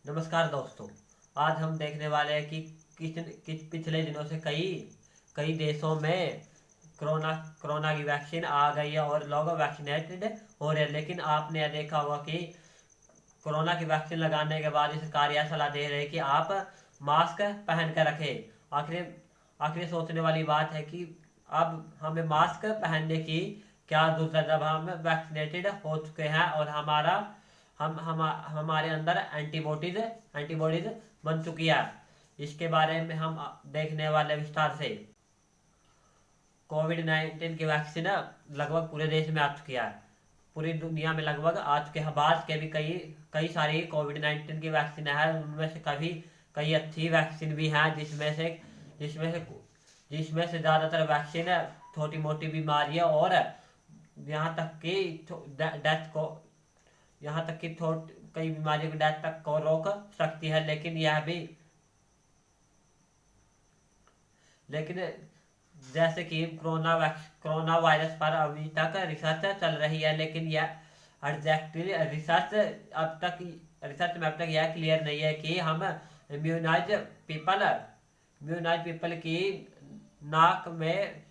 नमस्कार दोस्तों। आज हम देखने वाले हैं कि पिछले दिनों से कई कई देशों में कोरोना कोरोना की वैक्सीन आ गई है और लोग वैक्सीनेटेड हो रहे हैं। लेकिन आपने यह देखा होगा कि कोरोना की वैक्सीन लगाने के बाद सरकार यह सलाह दे रही है कि आप मास्क पहन कर रखें। आखिर आखिर सोचने वाली बात है कि अब हमें मास्क पहनने की क्या जरूरत है जब हम वैक्सीनेटेड हो चुके हैं और हमारे अंदर एंटीबॉडीज एंटीबॉडीज बन चुकी है। इसके बारे में हम देखने वाले विस्तार से। कोविड-19 की वैक्सीन लगभग पूरे देश में आ चुकी है। पूरी दुनिया में लगभग आ चुके हैं। भारत के भी कई कई सारी कोविड-19 की वैक्सीन है। उनमें से कभी कई अच्छी वैक्सीन भी हैं जिसमें से जिसमें से ज़्यादातर वैक्सीन छोटी मोटी बीमारियां और यहाँ तक कि डेथ को यहाँ तक कि कई बीमारियों की डेथ तक को रोक सकती है। लेकिन जैसे कि कोरोना वायरस पर अभी तक रिसर्च चल रही है, लेकिन यह एग्जैक्टली रिसर्च में अब तक यह क्लियर नहीं है कि हम इम्यूनाइज पीपल की नाक में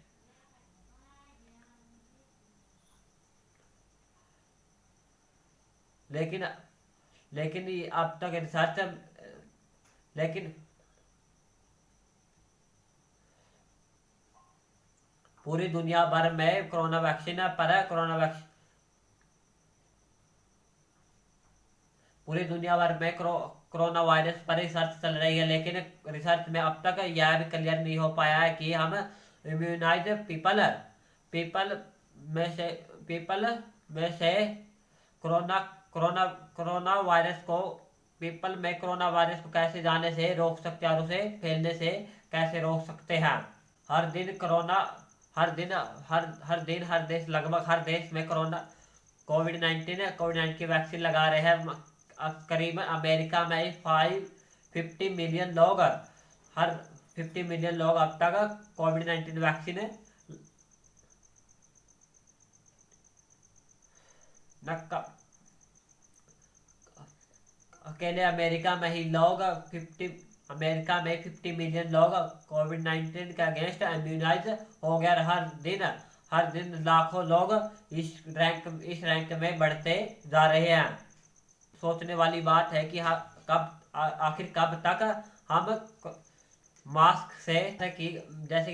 लेकिन लेकिन अब तक रिसर्च लेकिन पूरी दुनिया भर में कोरोना वायरस पर रिसर्च चल रही है। लेकिन रिसर्च में अब तक यह भी क्लियर नहीं हो पाया है कि हम इम्यूनाइज पीपल पीपल में से कोरोना कोरोना कोरोना वायरस को कैसे जाने से रोक सकते हैं और उसे फैलने से कैसे रोक सकते हैं। हर दिन कोरोना हर देश लगभग हर देश में कोविड 19 की वैक्सीन लगा रहे हैं। करीबन अमेरिका में 50 मिलियन लोग हर 50 मिलियन लोग अब तक कोविड 19 वैक्सीन अकेले अमेरिका में 50 मिलियन लोग कोविड 19 के अगेंस्ट इम्यूनाइज हो गए। हर दिन लाखों लोग इस रैंक में बढ़ते जा रहे हैं। सोचने वाली बात है कि आखिर कब तक हम मास्क से कि जैसे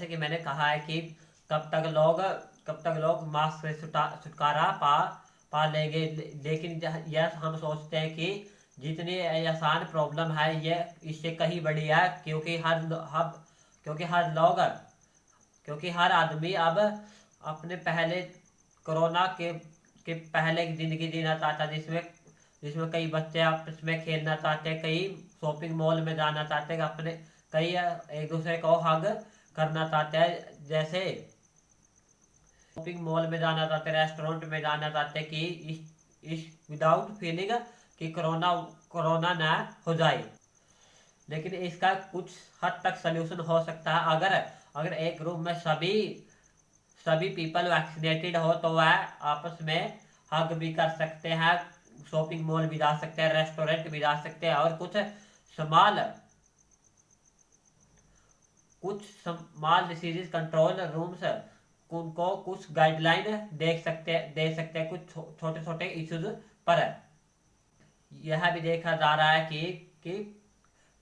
कि मैंने कहा है कि कब तक लोग मास्क से छुटकारा पा लेंगे। लेकिन यह हम सोचते हैं कि जितनी आसान प्रॉब्लम है ये इससे कहीं बड़ी है, क्योंकि हर आदमी अब अपने पहले कोरोना के पहले की जिंदगी जीना चाहता है, जिसमें कई बच्चे आपस में खेलना चाहते हैं, कई शॉपिंग मॉल में जाना चाहते हैं, कई एक दूसरे को हग करना चाहते हैं, जैसे शॉपिंग मॉल में जाना चाहते हैं, रेस्टोरेंट में जाना चाहते हैं कि इस विदाउट फीलिंग कि कोरोना ना हो जाए। लेकिन इसका कुछ हद तक सोल्यूशन हो सकता है। अगर एक रूम में सभी पीपल वैक्सीनेटेड हो तो वह आपस में हग भी कर सकते हैं, शॉपिंग मॉल भी जा सकते हैं, रेस्टोरेंट भी जा सकते हैं और कुछ स्मॉल डिसीज कंट्रोल रूम्स उनको कुछ गाइडलाइन दे सकते हैं कुछ छोटे छोटे इश्यूज पर। यह भी देखा जा रहा है कि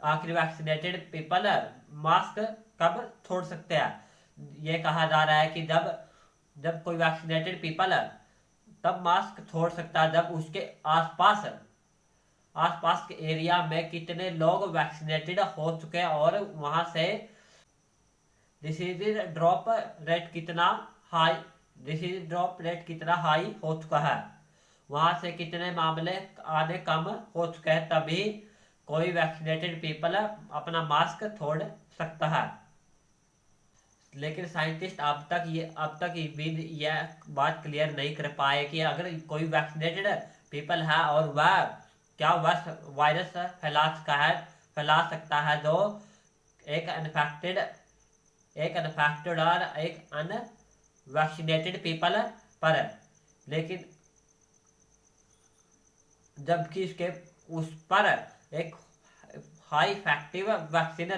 आखिर वैक्सीनेटेड पीपल मास्क कब छोड़ सकते हैं। यह कहा जा रहा है कि जब कोई वैक्सीनेटेड पीपल तब मास्क छोड़ सकता है जब उसके आसपास के एरिया में कितने लोग वैक्सीनेटेड हो चुके हैं और वहां से डिसीज ड्रॉप रेट कितना हाई हो चुका है, वहां से कितने मामले आने कम हो चुके हैं, तभी कोई वैक्सीनेटेड पीपल अपना मास्क छोड़ सकता है। लेकिन साइंटिस्ट अब तक भी यह बात क्लियर नहीं कर पाए कि अगर कोई वैक्सीनेटेड पीपल है और वह वायरस फैला सकता है जो एक इन्फेक्टेड और एक अनवैक्सीनेटेड पीपल पर। लेकिन जबकि उस पर एक हाई इफेक्टिव वैक्सीन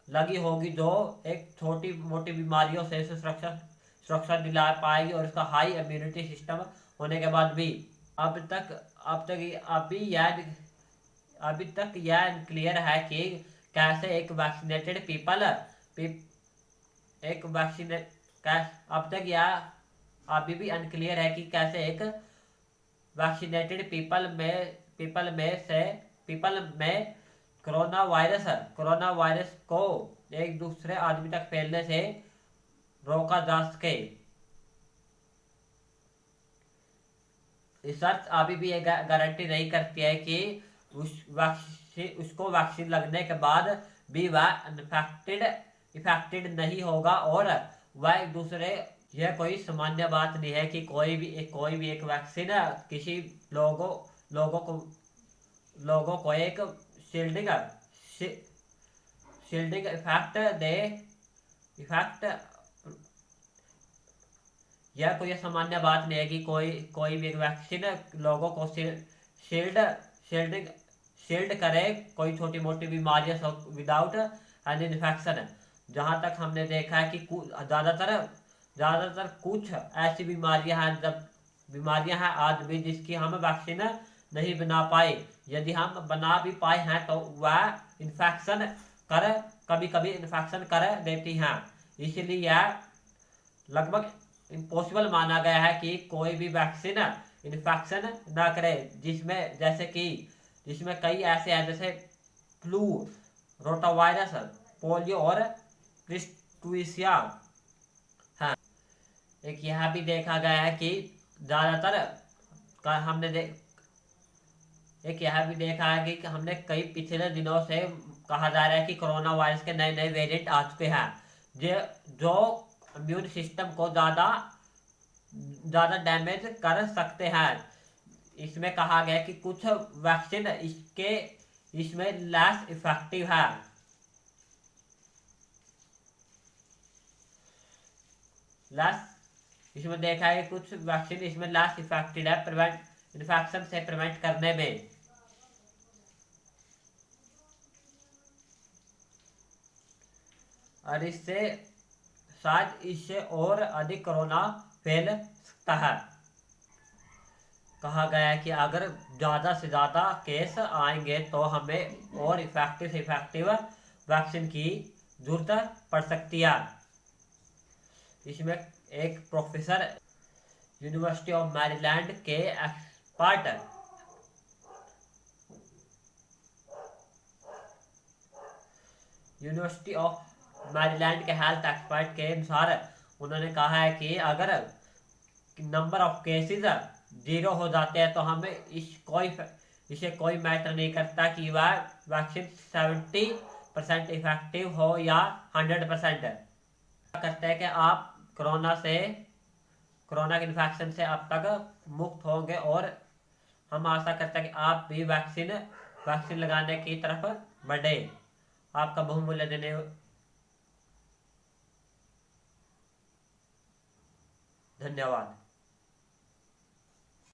लगी होगी जो एक छोटी मोटी बीमारियों से सुरक्षा सुरक्षा दिला पाएगी, और इसका हाई इम्यूनिटी सिस्टम होने के बाद भी अब तक अब तक अभी यह अभी तक यह क्लियर है कि कैसे एक वैक्सीनेटेड एक वैक्सीनेट अब तक यह अभी भी अनक्लियर है कि कैसे एक वैक्सीनेटेड पीपल में कोरोना वायरस को एक दूसरे आदमी तक फैलने से रोका जा सके। रिसर्च अभी भी ये गारंटी नहीं करती है कि उसको वैक्सीन लगने के बाद भी वह इफेक्टेड नहीं होगा, और वह एक दूसरे यह कोई सामान्य बात नहीं है कि कोई भी एक वैक्सीन किसी लोगों को एक शील्डिंग इफेक्ट यह कोई सामान्य बात नहीं है कि कोई भी एक वैक्सीन लोगों को शील्ड करे कोई छोटी मोटी बीमारियां विदाउट एन इन्फेक्शन। जहां तक हमने देखा है कि ज़्यादातर कुछ ऐसी बीमारियां हैं आज भी जिसकी हम वैक्सीन नहीं बना पाए। यदि हम बना भी पाए हैं तो वह कभी कभी इन्फेक्शन कर देती हैं। इसलिए यह लगभग इम्पॉसिबल माना गया है कि कोई भी वैक्सीन इन्फेक्शन ना करे, जिसमें कई ऐसे हैं जैसे फ्लू, रोटावायरस, पोलियो और क्रिस्टुइसिया है। एक यह भी देखा गया है कि हमने कई पिछले दिनों से कहा जा रहा है कि कोरोना वायरस के नए नए वेरिएंट आ चुके हैं जो इम्यून सिस्टम को ज़्यादा डैमेज कर सकते हैं। इसमें कहा गया कि कुछ वैक्सीन इसमें लेस इफेक्टिव है। इसमें देखा है कि कुछ वैक्सीन इसमें लेस इफेक्टिव है इन्फेक्शन से प्रिवेंट करने में। और इससे और अधिक कोरोना फैल सकता है। कहा गया है कि अगर ज़्यादा से ज़्यादा केस आएंगे तो हमें और इफेक्टिव वैक्सीन की जरूरत पड़ सकती है। इसमें एक प्रोफेसर यूनिवर्सिटी ऑफ मैरीलैंड के एक्सपर्ट यूनिवर्सिटी ऑफ मैरीलैंड के हेल्थ एक्सपर्ट के अनुसार उन्होंने कहा है कि अगर नंबर ऑफ केसेस 0 हो जाते हैं तो हमें इसे कोई मैटर नहीं करता कि वह वैक्सीन 70% इफेक्टिव हो या 100%। करते हैं कि आप कोरोना के इन्फेक्शन से अब तक मुक्त होंगे, और हम आशा करते हैं कि आप भी वैक्सीन लगाने की तरफ बढ़े। आपका बहुमूल्य धन्यवाद।